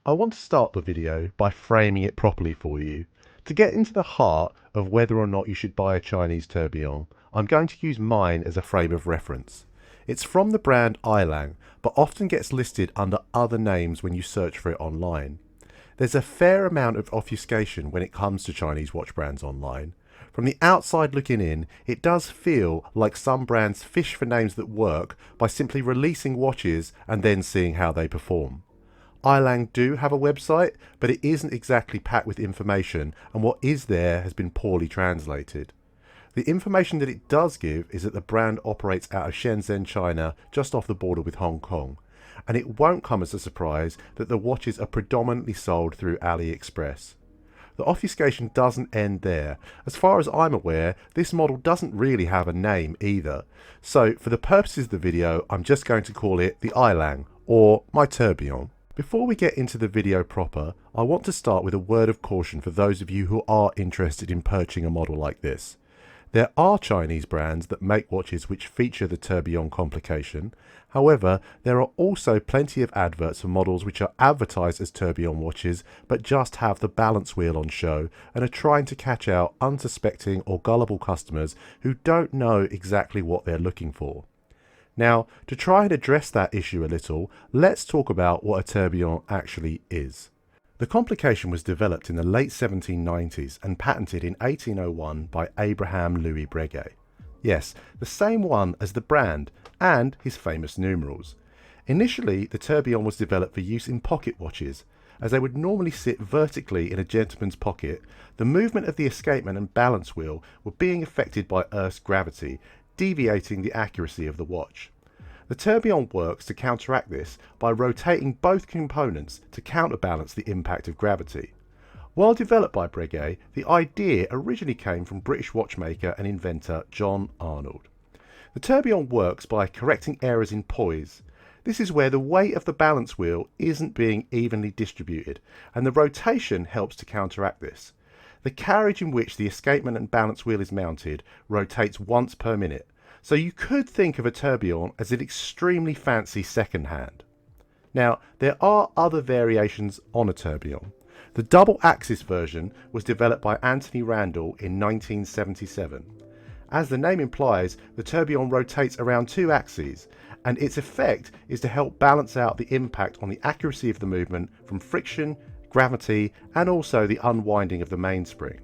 I want to start the video by framing it properly for you. To get into the heart of whether or not you should buy a Chinese tourbillon, I'm going to use mine as a frame of reference. It's from the brand Ailang, but often gets listed under other names when you search for it online. There's a fair amount of obfuscation when it comes to Chinese watch brands online. From the outside looking in, it does feel like some brands fish for names that work by simply releasing watches and then seeing how they perform. Ailang do have a website, but it isn't exactly packed with information, and what is there has been poorly translated. The information that it does give is that the brand operates out of Shenzhen, China, just off the border with Hong Kong. And it won't come as a surprise that the watches are predominantly sold through AliExpress. The obfuscation doesn't end there. As far as I'm aware, this model doesn't really have a name either. So for the purposes of the video, I'm just going to call it the Ailang, or my tourbillon. Before we get into the video proper, I want to start with a word of caution for those of you who are interested in purchasing a model like this. There are Chinese brands that make watches which feature the tourbillon complication. However, there are also plenty of adverts for models which are advertised as tourbillon watches but just have the balance wheel on show and are trying to catch out unsuspecting or gullible customers who don't know exactly what they're looking for. Now, to try and address that issue a little, let's talk about what a tourbillon actually is. The complication was developed in the late 1790s and patented in 1801 by Abraham Louis Breguet. Yes, the same one as the brand and his famous numerals. Initially, the tourbillon was developed for use in pocket watches. As they would normally sit vertically in a gentleman's pocket, the movement of the escapement and balance wheel were being affected by Earth's gravity, deviating the accuracy of the watch. The tourbillon works to counteract this by rotating both components to counterbalance the impact of gravity. While developed by Breguet, the idea originally came from British watchmaker and inventor John Arnold. The tourbillon works by correcting errors in poise. This is where the weight of the balance wheel isn't being evenly distributed, and the rotation helps to counteract this. The carriage in which the escapement and balance wheel is mounted rotates once per minute, so you could think of a tourbillon as an extremely fancy second hand. Now, there are other variations on a tourbillon. The double axis version was developed by Anthony Randall in 1977. As the name implies, the tourbillon rotates around two axes, and its effect is to help balance out the impact on the accuracy of the movement from friction, gravity, and also the unwinding of the mainspring.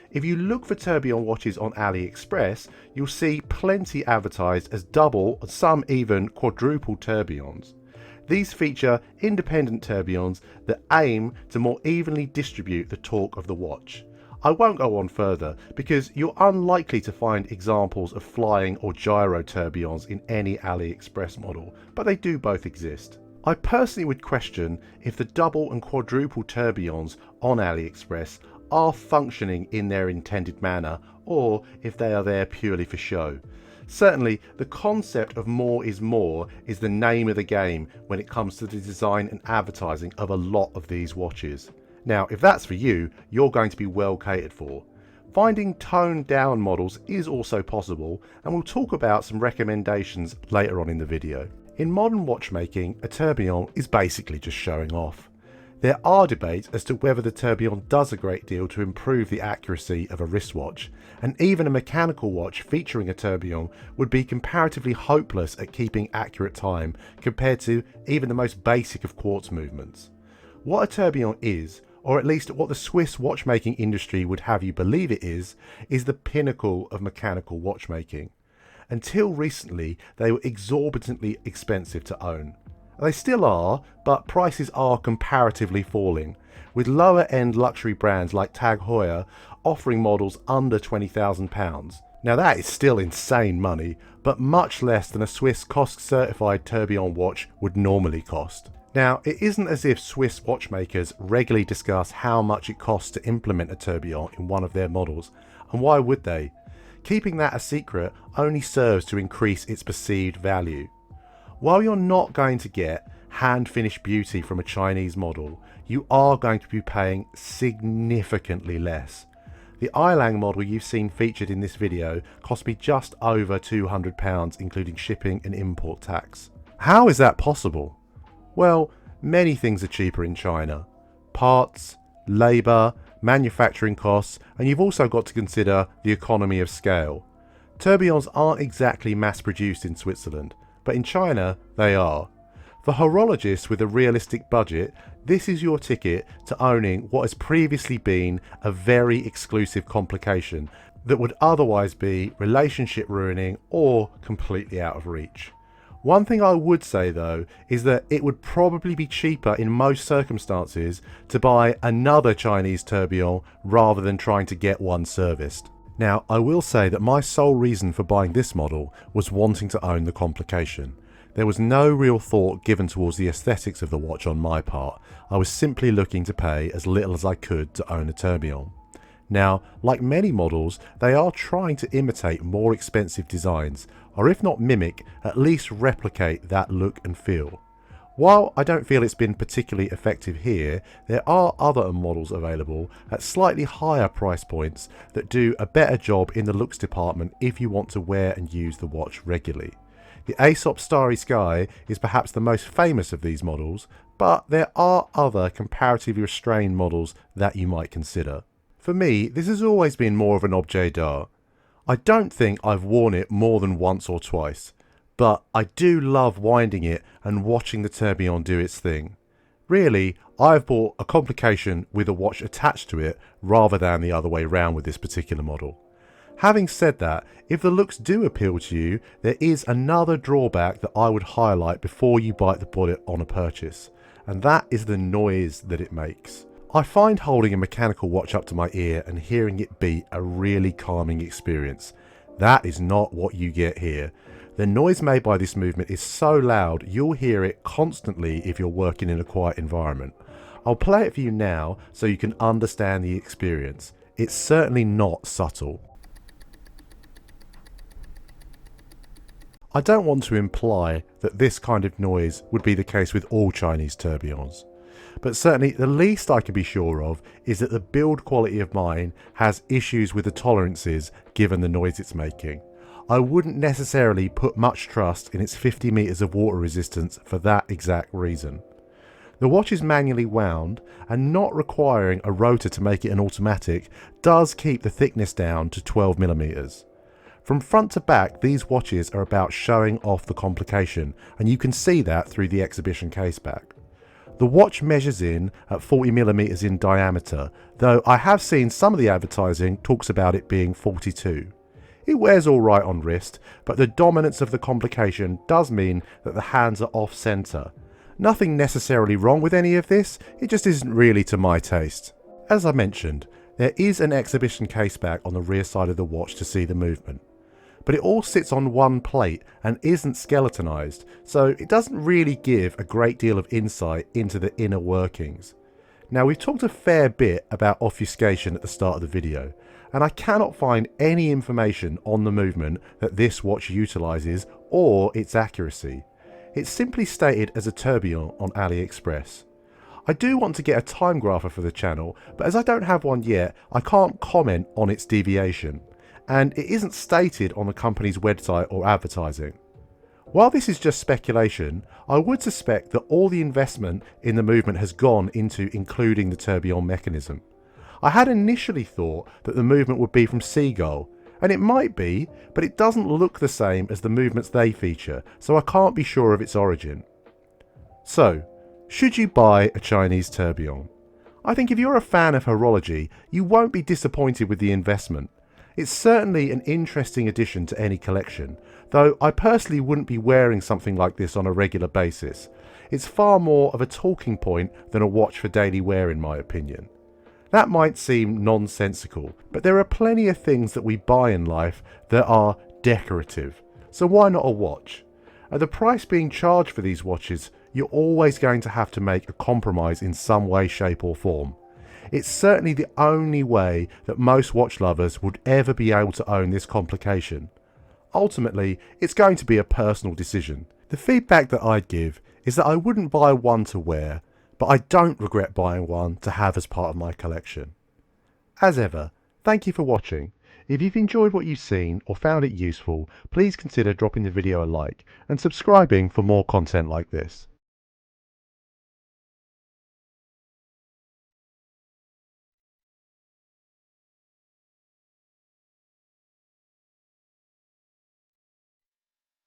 If you look for tourbillon watches on AliExpress, you'll see plenty advertised as double, some even quadruple tourbillons. These feature independent tourbillons that aim to more evenly distribute the torque of the watch. I won't go on further because you're unlikely to find examples of flying or gyro tourbillons in any AliExpress model, but they do both exist. I personally would question if the double and quadruple tourbillons on AliExpress are functioning in their intended manner, or if they are there purely for show. Certainly, the concept of more is the name of the game when it comes to the design and advertising of a lot of these watches. Now, if that's for you, you're going to be well catered for. Finding toned down models is also possible, and we'll talk about some recommendations later on in the video. In modern watchmaking, a tourbillon is basically just showing off. There are debates as to whether the tourbillon does a great deal to improve the accuracy of a wristwatch, and even a mechanical watch featuring a tourbillon would be comparatively hopeless at keeping accurate time compared to even the most basic of quartz movements. What a tourbillon is, or at least what the Swiss watchmaking industry would have you believe it is the pinnacle of mechanical watchmaking. Until recently, they were exorbitantly expensive to own. They still are, but prices are comparatively falling, with lower end luxury brands like Tag Heuer offering models under £20,000. Now that is still insane money, but much less than a Swiss COSC certified tourbillon watch would normally cost. Now, it isn't as if Swiss watchmakers regularly discuss how much it costs to implement a tourbillon in one of their models, and why would they? Keeping that a secret only serves to increase its perceived value. While you're not going to get hand-finished beauty from a Chinese model, you are going to be paying significantly less. The Ailang model you've seen featured in this video cost me just over £200, including shipping and import tax. How is that possible? Well, many things are cheaper in China. Parts, labour, manufacturing costs, and you've also got to consider the economy of scale. Tourbillons aren't exactly mass produced in Switzerland, but in China they are. For horologists with a realistic budget, this is your ticket to owning what has previously been a very exclusive complication that would otherwise be relationship ruining or completely out of reach. One thing I would say though is that it would probably be cheaper in most circumstances to buy another Chinese tourbillon rather than trying to get one serviced. Now, I will say that my sole reason for buying this model was wanting to own the complication. There was no real thought given towards the aesthetics of the watch on my part. I was simply looking to pay as little as I could to own a tourbillon. Now, like many models, they are trying to imitate more expensive designs, or if not mimic, at least replicate that look and feel. While I don't feel it's been particularly effective here, there are other models available at slightly higher price points that do a better job in the looks department if you want to wear and use the watch regularly. The Aesop Starry Sky is perhaps the most famous of these models, but there are other comparatively restrained models that you might consider. For me, this has always been more of an objet d'art. I don't think I've worn it more than once or twice, but I do love winding it and watching the tourbillon do its thing. Really, I've bought a complication with a watch attached to it rather than the other way round with this particular model. Having said that, if the looks do appeal to you, there is another drawback that I would highlight before you bite the bullet on a purchase, and that is the noise that it makes. I find holding a mechanical watch up to my ear and hearing it beat a really calming experience. That is not what you get here. The noise made by this movement is so loud you'll hear it constantly if you're working in a quiet environment. I'll play it for you now so you can understand the experience. It's certainly not subtle. I don't want to imply that this kind of noise would be the case with all Chinese tourbillons, but certainly the least I can be sure of is that the build quality of mine has issues with the tolerances given the noise it's making. I wouldn't necessarily put much trust in its 50 meters of water resistance for that exact reason. The watch is manually wound, and not requiring a rotor to make it an automatic does keep the thickness down to 12 millimeters. From front to back, these watches are about showing off the complication, and you can see that through the exhibition caseback. The watch measures in at 40 millimeters in diameter, though I have seen some of the advertising talks about it being 42. It wears alright on wrist, but the dominance of the complication does mean that the hands are off centre. Nothing necessarily wrong with any of this, it just isn't really to my taste. As I mentioned, there is an exhibition caseback on the rear side of the watch to see the movement, but it all sits on one plate and isn't skeletonized, so it doesn't really give a great deal of insight into the inner workings. Now, we've talked a fair bit about obfuscation at the start of the video, and I cannot find any information on the movement that this watch utilizes or its accuracy. It's simply stated as a tourbillon on AliExpress. I do want to get a time grapher for the channel, but as I don't have one yet, I can't comment on its deviation, and it isn't stated on the company's website or advertising. While this is just speculation, I would suspect that all the investment in the movement has gone into including the tourbillon mechanism. I had initially thought that the movement would be from Seagull, and it might be, but it doesn't look the same as the movements they feature, so I can't be sure of its origin. So, should you buy a Chinese tourbillon? I think if you're a fan of horology, you won't be disappointed with the investment. It's certainly an interesting addition to any collection, though I personally wouldn't be wearing something like this on a regular basis. It's far more of a talking point than a watch for daily wear in my opinion. That might seem nonsensical, but there are plenty of things that we buy in life that are decorative, so why not a watch? At the price being charged for these watches, you're always going to have to make a compromise in some way, shape or form. It's certainly the only way that most watch lovers would ever be able to own this complication. Ultimately, it's going to be a personal decision. The feedback that I'd give is that I wouldn't buy one to wear, but I don't regret buying one to have as part of my collection. As ever, thank you for watching. If you've enjoyed what you've seen or found it useful, please consider dropping the video a like and subscribing for more content like this.